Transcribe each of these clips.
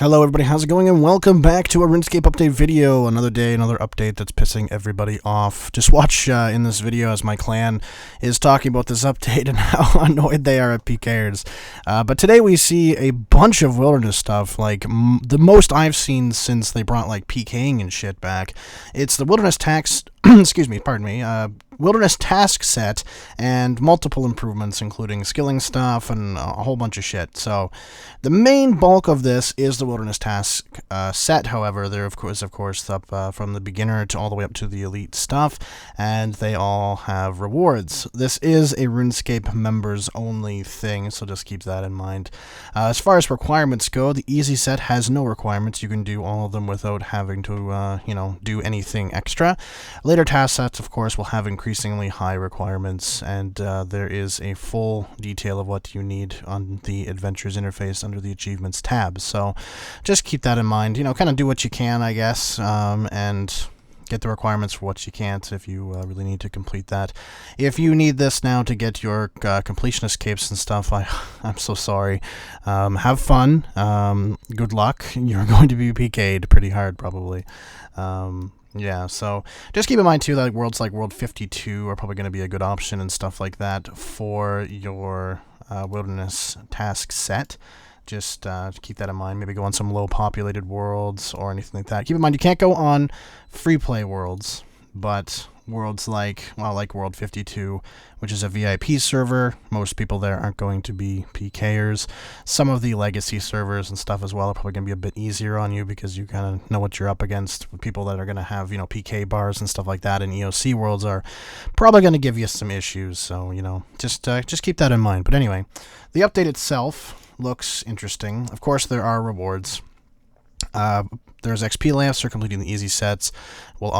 Hello everybody, how's it going, and welcome back to a RuneScape update video. Another day, another update that's pissing everybody off. Just watch in this video as my clan is talking about this update and how annoyed they are at PKers. But today we see a bunch of wilderness stuff, like the most I've seen since they brought like PKing and shit back. It's the wilderness tax, wilderness task set and multiple improvements, including skilling stuff and a whole bunch of shit. So the main bulk of this is the wilderness task set. However, there of course up from the beginner to all the way up to the elite stuff, and they all have rewards. This is a RuneScape members only thing, so just keep that in mind. As far as requirements go, the easy set has no requirements. You can do all of them without having to do anything extra. Later task sets, of course, will have increasingly high requirements, and there is a full detail of what you need on the Adventures interface under the Achievements tab. So just keep that in mind. Kind of do what you can, I guess, and get the requirements for what you can't if you really need to complete that. If you need this now to get your completionist capes and stuff, I'm so sorry. Have fun. Good luck. You're going to be PK'd pretty hard, probably. Yeah, so just keep in mind too that worlds like World 52 are probably going to be a good option and stuff like that for your wilderness task set. Just keep that in mind. Maybe go on some low populated worlds or anything like that. Keep in mind you can't go on free play worlds, but worlds like World 52, which is a VIP server. Most people there aren't going to be PKers. Some of the legacy servers and stuff as well are probably going to be a bit easier on you because you kind of know what you're up against. With people that are going to have, PK bars and stuff like that, and EOC worlds are probably going to give you some issues. So, just keep that in mind. But anyway, the update itself looks interesting. Of course, there are rewards. There's XP layouts for completing the easy sets. This will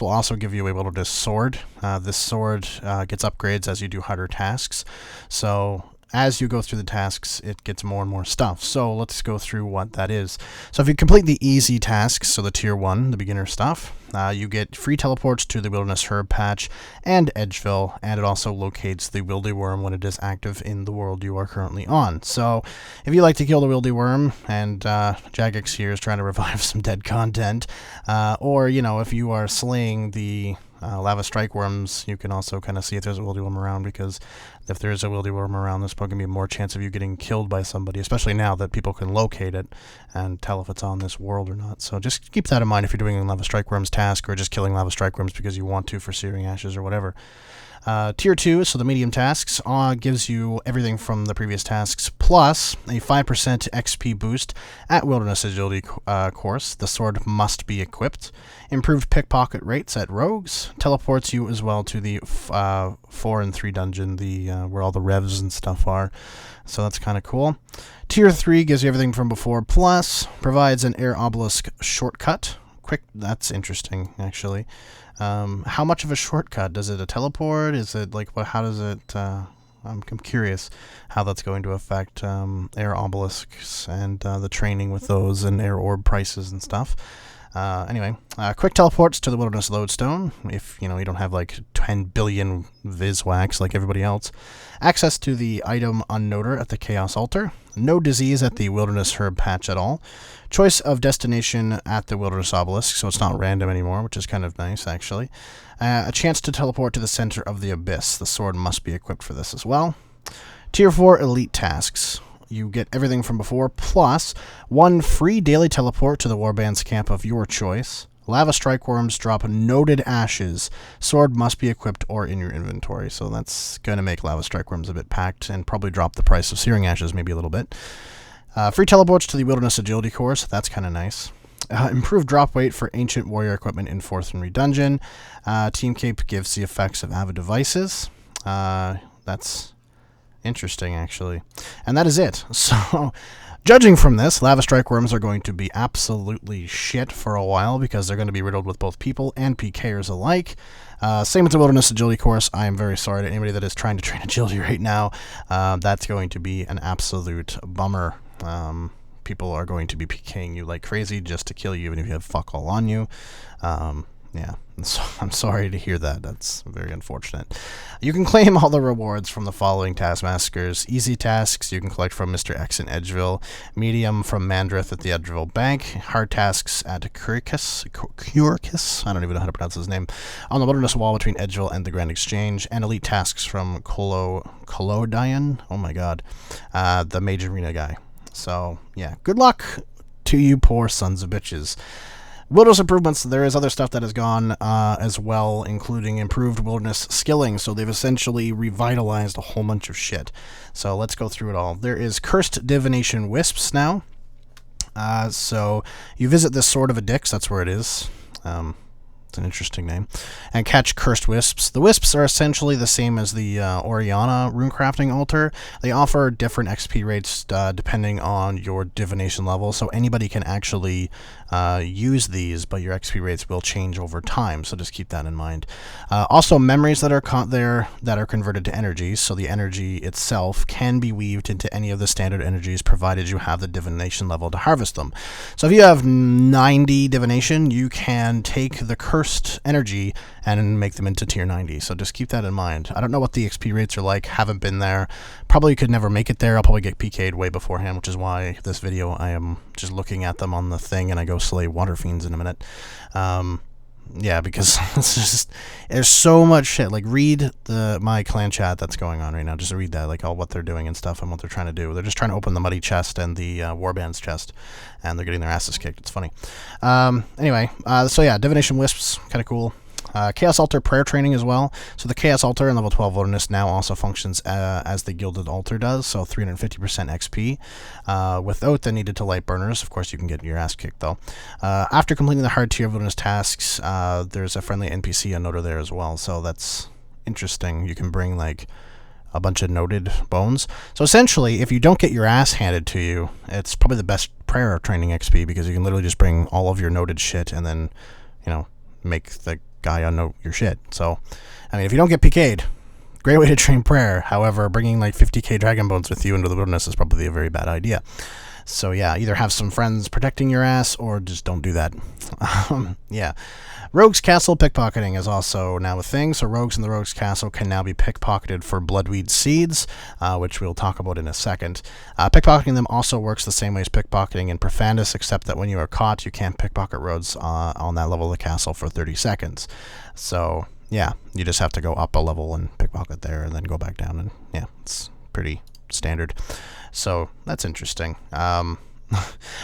also give you a wilderness sword. This sword gets upgrades as you do harder tasks. So as you go through the tasks, it gets more and more stuff. So let's go through what that is. So if you complete the easy tasks, so the tier 1, the beginner stuff, you get free teleports to the Wilderness Herb Patch and Edgeville, and it also locates the Wildy Worm when it is active in the world you are currently on. So if you like to kill the Wildy Worm, and Jagex here is trying to revive some dead content, or, if you are slaying the lava strike worms, you can also kind of see if there's a wildy worm around, because if there is a wildy worm around, there's probably going to be more chance of you getting killed by somebody, especially now that people can locate it and tell if it's on this world or not. So just keep that in mind if you're doing a lava strike worms task or just killing lava strike worms because you want to for searing ashes or whatever. Tier 2, so the medium tasks, gives you everything from the previous tasks, plus a 5% XP boost at Wilderness Agility course. The sword must be equipped. Improved pickpocket rates at rogues. Teleports you as well to the 4 and 3 dungeon, where all the revs and stuff are. So that's kind of cool. Tier 3 gives you everything from before, plus provides an air obelisk shortcut. Quick, that's interesting, actually. How much of a shortcut? Does it a teleport? Is it like what? How does it? I'm curious how that's going to affect air obelisks and the training with those and air orb prices and stuff. Anyway, quick teleports to the Wilderness Lodestone if you don't have like 10 billion Viswax like everybody else. Access to the item Unnoter at the Chaos Altar. No disease at the Wilderness Herb Patch at all. Choice of destination at the Wilderness Obelisk, so it's not random anymore, which is kind of nice, actually. A chance to teleport to the center of the Abyss. The sword must be equipped for this as well. Tier 4 Elite Tasks. You get everything from before, plus 1 free daily teleport to the Warband's camp of your choice. Lava strike worms drop noted ashes. Sword must be equipped or in your inventory. So that's going to make lava strike worms a bit packed and probably drop the price of searing ashes maybe a little bit. Free teleports to the Wilderness Agility course. That's kind of nice. Improved drop weight for ancient warrior equipment in 4th and Redungeon. Team Cape gives the effects of avid devices. That's interesting, actually. And that is it. So judging from this, lava strike worms are going to be absolutely shit for a while because they're going to be riddled with both people and PKers alike. Same with the Wilderness Agility course. I am very sorry to anybody that is trying to train agility right now. That's going to be an absolute bummer. People are going to be PKing you like crazy just to kill you, even if you have fuck all on you. Yeah, so I'm sorry to hear that. That's very unfortunate. You can claim all the rewards from the following taskmasters. Easy tasks you can collect from Mr. X in Edgeville. Medium from Mandrith at the Edgeville Bank. Hard tasks at Curicus, I don't even know how to pronounce his name, on the Wilderness Wall between Edgeville and the Grand Exchange. And elite tasks from Colodian, oh my god, the Mage Arena guy. So, yeah, good luck to you poor sons of bitches. Wilderness improvements, there is other stuff that has gone as well, including improved wilderness skilling. So they've essentially revitalized a whole bunch of shit. So let's go through it all. There is Cursed Divination Wisps now. So you visit this Sword of a Dix, that's where it is. It's an interesting name. And catch Cursed Wisps. The Wisps are essentially the same as the Oriana runecrafting altar. They offer different XP rates depending on your divination level, so anybody can actually use these, but your XP rates will change over time, so just keep that in mind. Also, memories that are caught there that are converted to energies, so the energy itself can be weaved into any of the standard energies provided you have the divination level to harvest them. So if you have 90 divination, you can take the cursed energy and make them into tier 90, so just keep that in mind. I don't know what the XP rates are like, haven't been there, probably could never make it there. I'll probably get PK'd way beforehand, which is why this video I am just looking at them on the thing, and I go slay water fiends in a minute. Yeah, because it's just, there's so much shit. Like, read my clan chat that's going on right now. Just read that, like, all what they're doing and stuff and what they're trying to do. They're just trying to open the muddy chest and the warbands chest, and they're getting their asses kicked. It's funny. Anyway, so yeah, Divination Wisps, kind of cool. Chaos Altar prayer training as well. So the Chaos Altar in level 12 Wilderness now also functions as the Gilded Altar does, so 350% XP. Without the needed to light burners, of course you can get your ass kicked though. After completing the hard tier of Wilderness tasks, there's a friendly NPC unnoter there as well, so that's interesting. You can bring like a bunch of noted bones. So essentially, if you don't get your ass handed to you, it's probably the best prayer training XP, because you can literally just bring all of your noted shit and then, you know, make the guy unnote your shit. So, I mean, if you don't get PK'd, great way to train prayer. However, bringing like 50k dragon bones with you into the wilderness is probably a very bad idea. So yeah, either have some friends protecting your ass or just don't do that. Yeah. Rogue's Castle pickpocketing is also now a thing, so rogues in the Rogue's Castle can now be pickpocketed for Bloodweed seeds, which we'll talk about in a second. Pickpocketing them also works the same way as pickpocketing in Profundus, except that when you are caught, you can't pickpocket roads on that level of the castle for 30 seconds. So, yeah, you just have to go up a level and pickpocket there and then go back down, and yeah, it's pretty standard. So, that's interesting.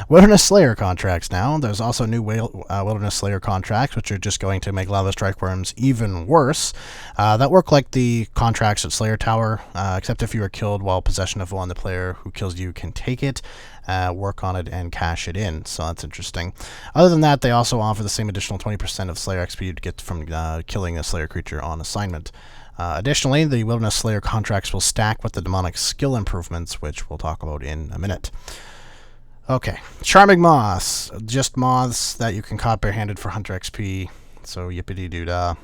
Wilderness Slayer contracts now. There's also new Wilderness Slayer contracts, which are just going to make lava strike worms even worse. That work like the contracts at Slayer Tower, except if you are killed while possession of one, the player who kills you can take it, work on it, and cash it in. So that's interesting. Other than that, they also offer the same additional 20% of Slayer XP you'd get from killing a Slayer creature on assignment. Additionally, the Wilderness Slayer contracts will stack with the demonic skill improvements, which we'll talk about in a minute. Okay, Charming Moths, just moths that you can caught barehanded for Hunter XP, so yippity-doo-dah.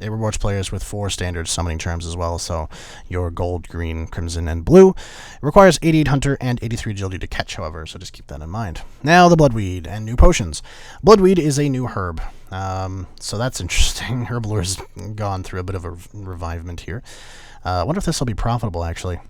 It rewards players with 4 standard summoning charms as well, so your gold, green, crimson, and blue. It requires 88 Hunter and 83 Agility to catch, however, so just keep that in mind. Now the Bloodweed and new potions. Bloodweed is a new herb, so that's interesting. Herbalure's gone through a bit of a revivement here. I wonder if this will be profitable, actually.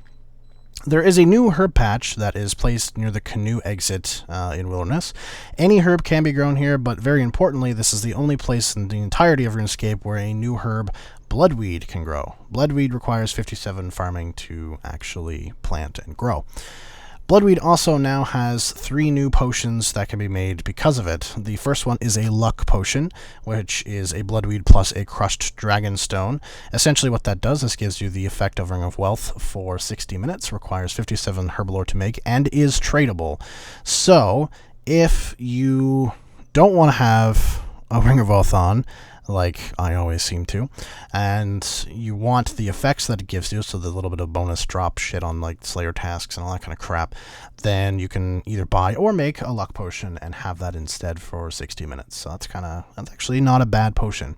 There is a new herb patch that is placed near the canoe exit in Wilderness. Any herb can be grown here, but very importantly, this is the only place in the entirety of RuneScape where a new herb, Bloodweed, can grow. Bloodweed requires 57 farming to actually plant and grow. Bloodweed also now has 3 new potions that can be made because of it. The first one is a luck potion, which is a Bloodweed plus a crushed dragon stone. Essentially what that does is gives you the effect of Ring of Wealth for 60 minutes, requires 57 herbalore to make, and is tradable. So, if you don't want to have a Ring of Wealth on, like I always seem to, and you want the effects that it gives you, so the little bit of bonus drop shit on like Slayer tasks and all that kind of crap, then you can either buy or make a luck potion and have that instead for 60 minutes. So that's actually not a bad potion.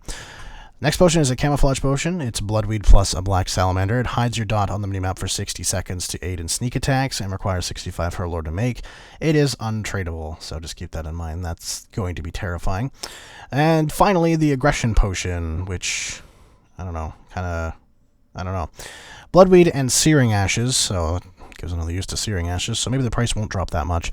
Next potion is a camouflage potion. It's Bloodweed plus a black salamander. It hides your dot on the minimap for 60 seconds to aid in sneak attacks and requires 65 her lore to make. It is untradeable, so just keep that in mind. That's going to be terrifying. And finally, the aggression potion, which, I don't know. Bloodweed and searing ashes, so it gives another use to searing ashes, so maybe the price won't drop that much.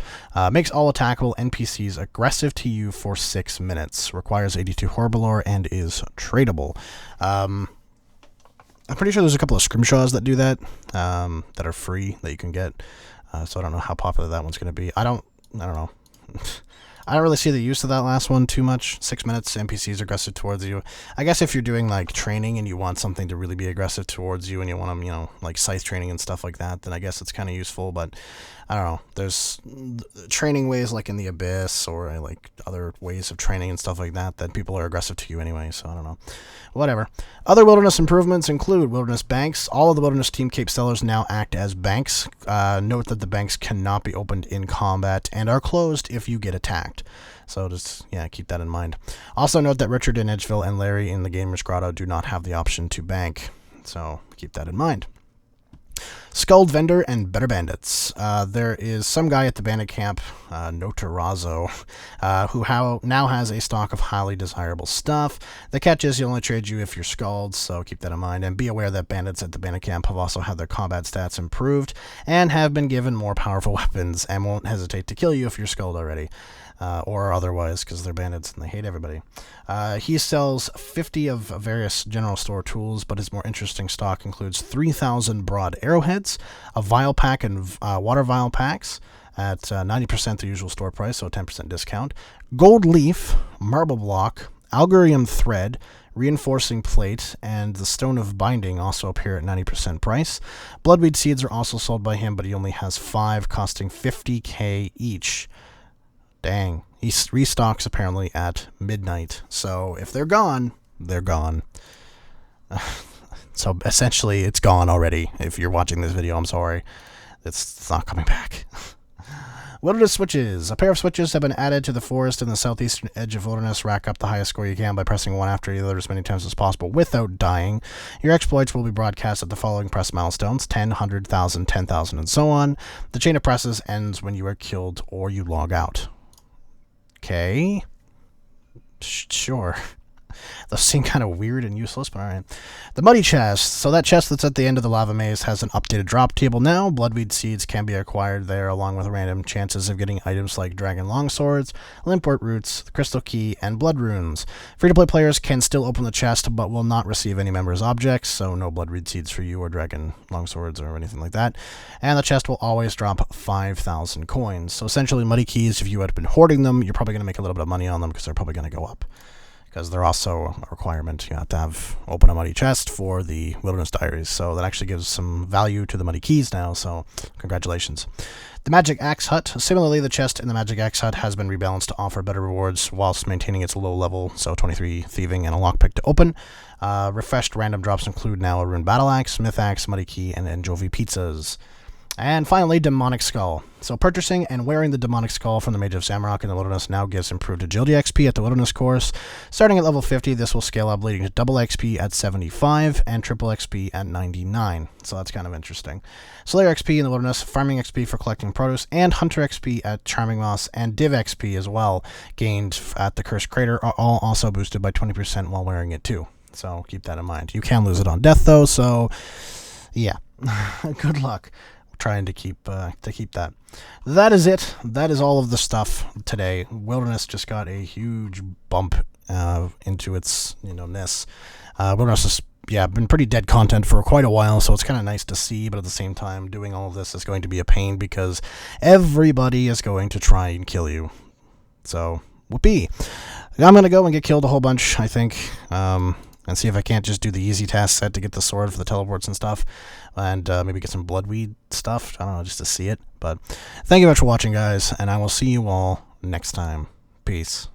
Makes all attackable NPCs aggressive to you for 6 minutes. Requires 82 Horbalore and is tradable. I'm pretty sure there's a couple of scrimshaws that do that, that are free that you can get. So I don't know how popular that one's going to be. I don't know. I don't really see the use of that last one too much. 6 minutes, NPCs aggressive towards you. I guess if you're doing, like, training and you want something to really be aggressive towards you and you want them, you know, like scythe training and stuff like that, then I guess it's kind of useful, but I don't know. There's training ways like in the Abyss or, like, other ways of training and stuff like that that people are aggressive to you anyway, so I don't know. Whatever. Other wilderness improvements include wilderness banks. All of the wilderness team cape sellers now act as banks. Note that the banks cannot be opened in combat and are closed if you get attacked. So just, yeah, keep that in mind. Also note that Richard in Edgeville and Larry in the Gamer's Grotto do not have the option to bank. So keep that in mind. Skulled Vendor and Better Bandits. There is some guy at the bandit camp, Notarazzo, who now has a stock of highly desirable stuff. The catch is he'll only trade you if you're skulled, so keep that in mind. And be aware that bandits at the bandit camp have also had their combat stats improved and have been given more powerful weapons and won't hesitate to kill you if you're skulled already. Or otherwise, because they're bandits and they hate everybody. He sells 50 of various general store tools, but his more interesting stock includes 3,000 broad arrowheads, a vial pack and water vial packs at 90% the usual store price, so a 10% discount, gold leaf, marble block, algurium thread, reinforcing plate, and the stone of binding also appear at 90% price. Bloodweed seeds are also sold by him, but he only has 5, costing 50k each. Dang. He restocks apparently at midnight. So if they're gone, they're gone. So essentially, it's gone already. If you're watching this video, I'm sorry. It's not coming back. Wilderness switches. A pair of switches have been added to the forest in the southeastern edge of Wilderness. Rack up the highest score you can by pressing one after the other as many times as possible without dying. Your exploits will be broadcast at the following press milestones: 10, 100,000, 10,000, and so on. The chain of presses ends when you are killed or you log out. Okay. Sure. Those seem kind of weird and useless, but alright. The Muddy Chest. So that chest that's at the end of the lava maze has an updated drop table now. Bloodweed seeds can be acquired there, along with random chances of getting items like dragon longswords, limpwort roots, the crystal key, and blood runes. Free-to-play players can still open the chest, but will not receive any members' objects, so no bloodweed seeds for you or dragon longswords or anything like that. And the chest will always drop 5,000 coins. So essentially, muddy keys, if you had been hoarding them, you're probably going to make a little bit of money on them because they're probably going to go up. Because they're also a requirement. You have to open a muddy chest for the Wilderness Diaries, so that actually gives some value to the muddy keys now, so congratulations. The Magic Axe Hut. Similarly, the chest in the Magic Axe Hut has been rebalanced to offer better rewards whilst maintaining its low level, so 23 thieving and a lockpick to open. Refreshed random drops include now a Rune Battle Axe, Myth Axe, Muddy Key, and Anchovy Pizzas. And finally, Demonic Skull. So purchasing and wearing the Demonic Skull from the Mage of Zamorak in the Wilderness now gives improved agility XP at the Wilderness course. Starting at level 50, this will scale up, leading to double XP at 75 and triple XP at 99. So that's kind of interesting. Slayer XP in the Wilderness, Farming XP for collecting produce, and Hunter XP at Charming Moss, and Div XP as well, gained at the Cursed Crater, are all also boosted by 20% while wearing it too. So keep that in mind. You can lose it on death though, so yeah. Good luck trying to keep that. That is it. That is all of the stuff today. Wilderness just got a huge bump into its ness. Wilderness has been pretty dead content for quite a while, so it's kind of nice to see, but at the same time, doing all of this is going to be a pain because everybody is going to try and kill you. So, whoopee. I'm going to go and get killed a whole bunch, I think. And see if I can't just do the easy task set to get the sword for the teleports and stuff, and maybe get some bloodweed stuff, I don't know, just to see it. But thank you very much for watching, guys, and I will see you all next time. Peace.